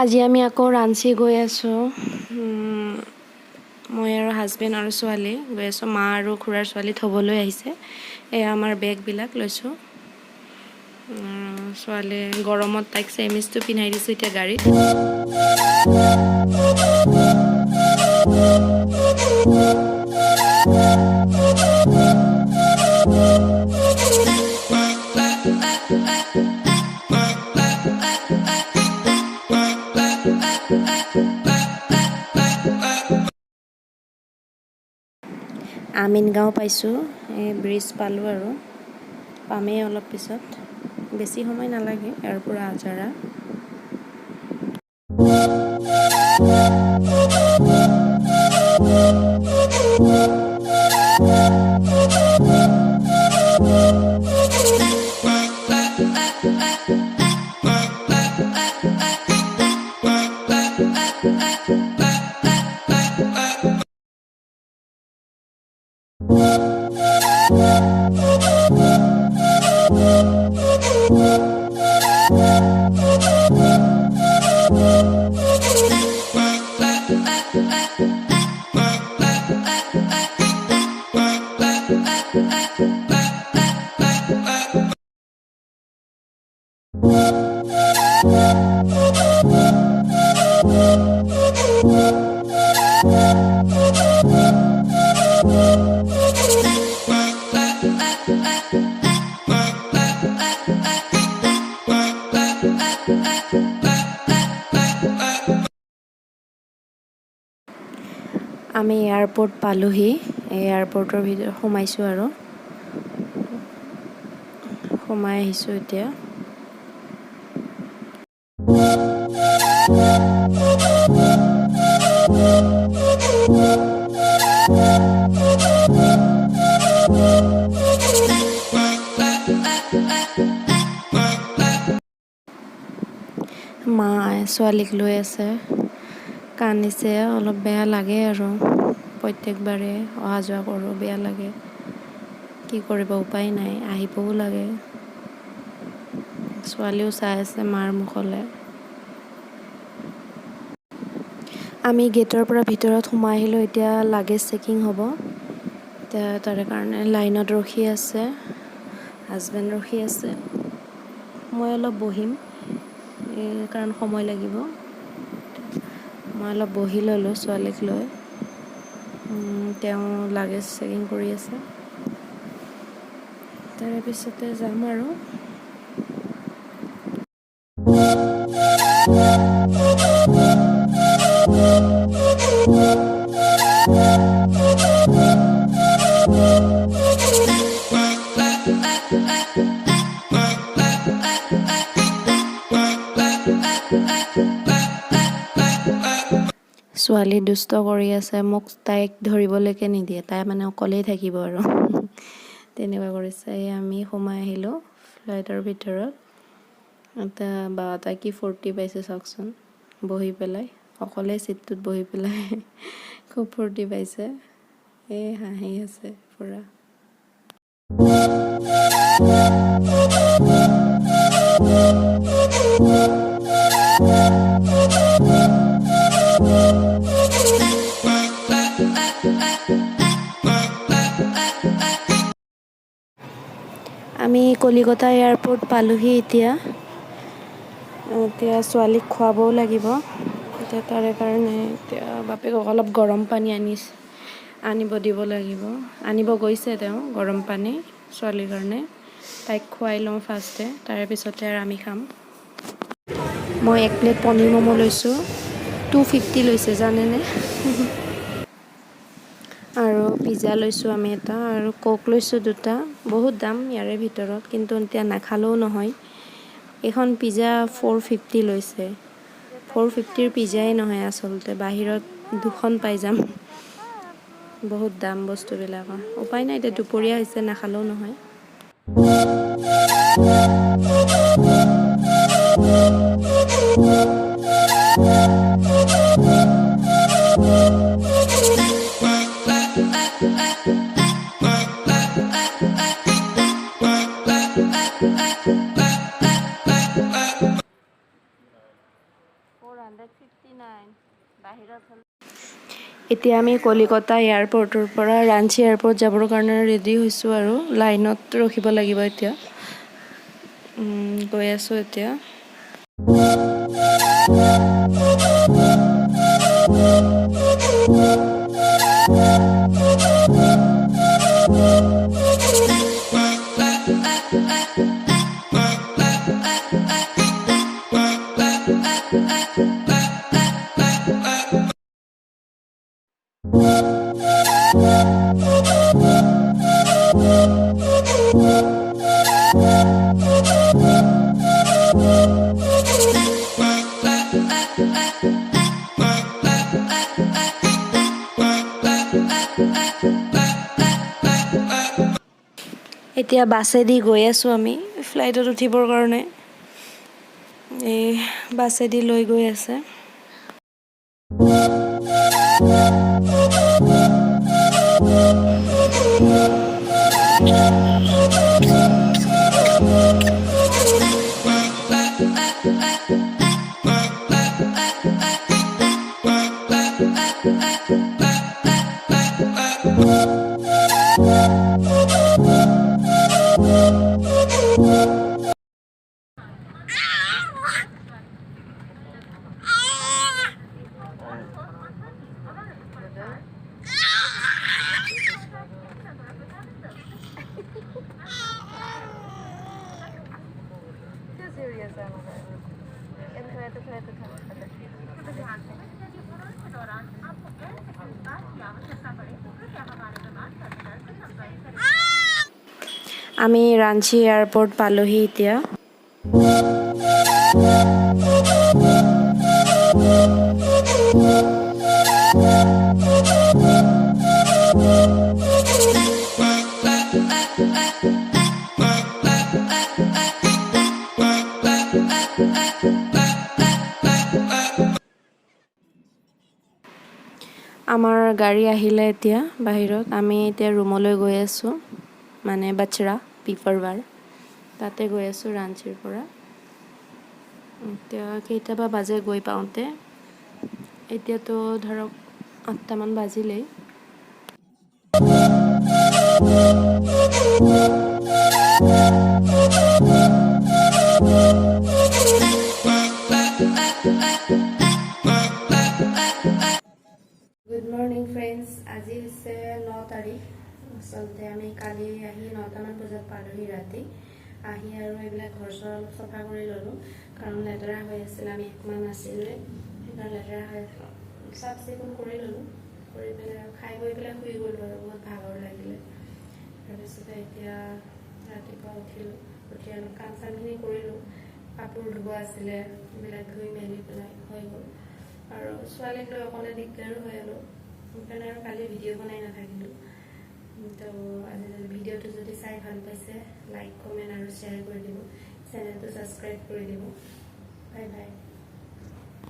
আজি আমি আকৌ ranchi গৈ আছো মই আৰু হাজবেণ্ড আৰু ছোৱালী গৈ আছো মা আৰু খুৰাৰ ছোৱালী থবলৈ আহিছে এয়া আমাৰ বেগ বিলাক লৈছো ছোৱালী গৰমত তাইক চেমিজটো পিন্ধাই দিছো এতিয়া গাড়ীত আমিন গাঁও পাইছো এই ব্ৰিজ পালো আৰু পামেই অলপ পিছত বেছি সময় নালাগে ইয়াৰ পৰা আজাৰা আমি এয়াৰপোৰ্ট পালোহি এয়াৰপোৰ্টৰ ভিতৰত সোমাইছো আৰু সোমাই আহিছো এতিয়া মা ছোৱালীক লৈ আছে কান্দিছে অলপ বেয়া লাগে আৰু প্ৰত্যেকবাৰে অহা যোৱা কৰোঁ বেয়া লাগে কি কৰিব উপায় নাই আহিবও লাগে ছোৱালীও চাই আছে মাৰ মুখলৈ আমি গেটৰ পৰা ভিতৰত সোমাই আহিলোঁ এতিয়া লাগেজ চেকিং হ'ব তাৰে কাৰণে লাইনত ৰখি আছে হাজবেণ্ড ৰখি আছে মই অলপ বহিম কাৰণ সময় লাগিব মই অলপ বহি ল'লোঁ ছোৱালীক লৈ তেওঁ লাগেজ চেকিং কৰি আছে তাৰে পিছতে যাম আৰু ছোৱালী দুষ্ট কৰি আছে মোক তাইক ধৰিবলৈকে নিদিয়ে তাই মানে অকলেই থাকিব আৰু তেনেকুৱা কৰিছে আমি সোমাই আহিলোঁ ফ্লাইটৰ ভিতৰত এটা বা তাই কি ফূৰ্তি পাইছে চাওকচোন বহি পেলাই অকলে চিটটোত বহি পেলাই খুব ফূৰ্তি পাইছে হাঁহি আছে পুৰা আমি কলিকতা এয়াৰপোৰ্ট পালোহি এতিয়া ছোৱালীক খুৱাবও লাগিব এতিয়া তাৰে কাৰণে এতিয়া বাপেকক অলপ গৰম পানী আনিব দিব লাগিব আনিব গৈছে তেওঁ গৰম পানী ছোৱালীৰ কাৰণে তাইক খুৱাই লওঁ ফাৰ্ষ্টে তাৰে পিছতে আৰু আমি খাম মই 1 প্লেট পনীৰ ম'ম' লৈছোঁ 250 লৈছে জানেনে আৰু পিজ্জা লৈছোঁ আমি এটা আৰু কোক লৈছোঁ 2টা বহুত দাম ইয়াৰে ভিতৰত কিন্তু এতিয়া নাখালেও নহয় এখন পিজ্জা 450 লৈছে 450ৰ পিজ্জাই নহয় আচলতে বাহিৰত 2খন পাই যাম বহুত দাম বস্তুবিলাকৰ উপায় নাই এতিয়া দুপৰীয়া হৈছে নাখালেও নহয় এতিয়া আমি কলিকতা এয়াৰপৰ্টৰ পৰা ৰাঞ্চি এয়াৰপৰ্ট যাবৰ কাৰণে ৰেডি হৈছোঁ আৰু লাইনত ৰখিব লাগিব এতিয়া গৈ আছোঁ এতিয়া এতিয়া বাছেদি গৈ আছোঁ আমি ফ্লাইটত উঠিবৰ কাৰণে এই বাছেদি লৈ গৈ আছে আমি ৰাঞ্চি এয়াৰপৰ্ট পালোহি এতিয়া আমাৰ গাড়ী আহিলে এতিয়া বাহিৰত আমি এতিয়া ৰুমলৈ গৈ আছোঁ মানে বচৰা পিপৰবাৰ তাতে গৈ আছোঁ ৰাঞ্চিৰ পৰা এতিয়া কেইটাবা বাজে গৈ পাওঁতে এতিয়াতো ধৰক 8টামান বাজিলেই গুড মৰ্নিং ফ্ৰেণ্ডছ আজি হৈছে 9 তাৰিখ আচলতে আমি কালি আহি 9টামান বজাত পালোহি ৰাতি আহি আৰু এইবিলাক ঘৰ চৰ অলপ চফা কৰি ল'লোঁ কাৰণ লেতেৰা হৈ আছিল আমি একমাহ নাছিলোঁ সেইকাৰণে লেতেৰা হৈ চাফ চিকুণ কৰি ল'লোঁ কৰি পেলাই আৰু খাই বৈ পেলাই শুই গ'লোঁ আৰু বহুত ভাগৰ লাগিলে তাৰপিছতে এতিয়া ৰাতিপুৱা উঠিলোঁ উঠি অলপ কাম চামখিনি কৰিলোঁ কাপোৰ ধুব আছিলে এইবিলাক ধুই মেলি পেলাই হৈ গ'ল আৰু ছোৱালীক লৈ অকলে দিগদাৰো হৈ গ'লো সেইকাৰণে আৰু কালি ভিডিঅ' বনাই নাথাকিলোঁ তো আজি ভিডিঅ'টো যদি চাই ভাল পাইছে লাইক কমেণ্ট আৰু শ্বেয়াৰ কৰি দিব চেনেলটো ছাবস্ক্ৰাইব কৰি দিব বাই বাই